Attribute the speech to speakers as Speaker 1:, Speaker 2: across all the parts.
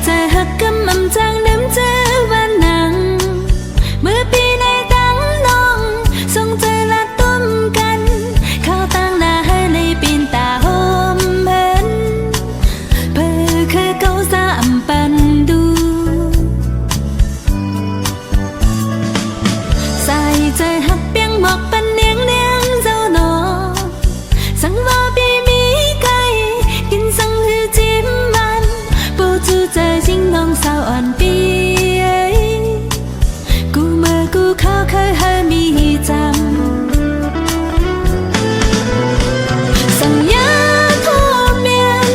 Speaker 1: ใจหักกำมำจางน้ำเจอวันนังเมื่อปีในตั้งน้องส่งใจละต้มกันเข้าตั้งหน้าให้เลยปีนตาโฮมเพิ่นเพื่อเคยเก้าสามปันดูใส่ใจหักเปียงหมอกปันเนียงเนียงเจ้าหนอสังว่าปีมีไก่กินสังหือจิ้มมันปูจูเจอจริงน้องสาวอ่อนปีกูเมื่อกูเข้าเคยให้มีจำสัญญาโทษเมียน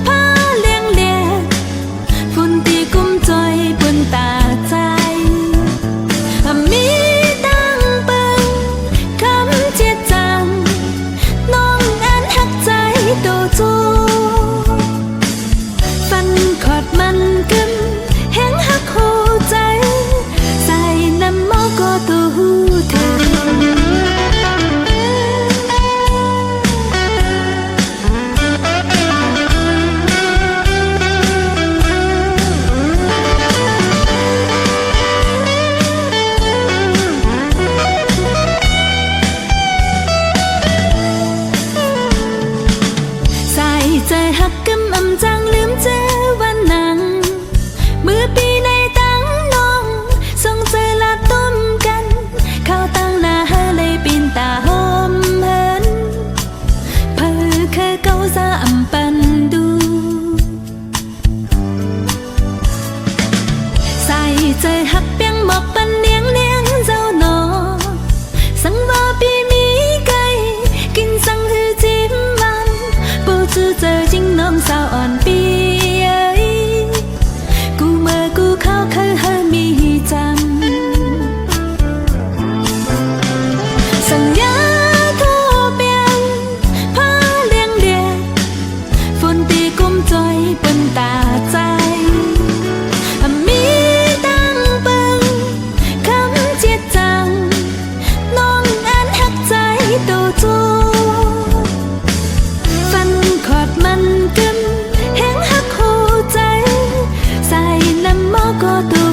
Speaker 1: พาเลี้ยงเลียดฝุ่นตีกุมจอยบนตาใจมีตั้งเปิงคำเจ็ดจังน้องอันหักใจโตจูฟันขอดมันกึมแห้งหักหูใจใส่น้ำมอก็ตัวหูเธอใส่ใจหักกำอำจังลืมเจอวันนังเมื่อปีในตั้งน้องส่งใจละต้มกันเข้าตั้งหน้าให้เลยปีนตาโฮมเพิ่นเพื่อเคยเก้าสามปันดูใส่ใจหักเปียงหมอกปันเนียงเนียงเจ้าหนอสังว่าปีมีไก่กินสังหือจิ้มมันปูจูเจอจริงน้องสาวอ่อนปีกูเมื่อกูเข้าเคยให้มีจำสัญญาโทษเปียนพาเลี้ยงเดียดฝุ่นตีกุมจอยบนตาใจมีตั้งเปิงคำเจ็ดจังน้องอันหักใจโตจูฟันขอดมันกึมแห้งหักหูใจใส่น้ำมอก็ตัว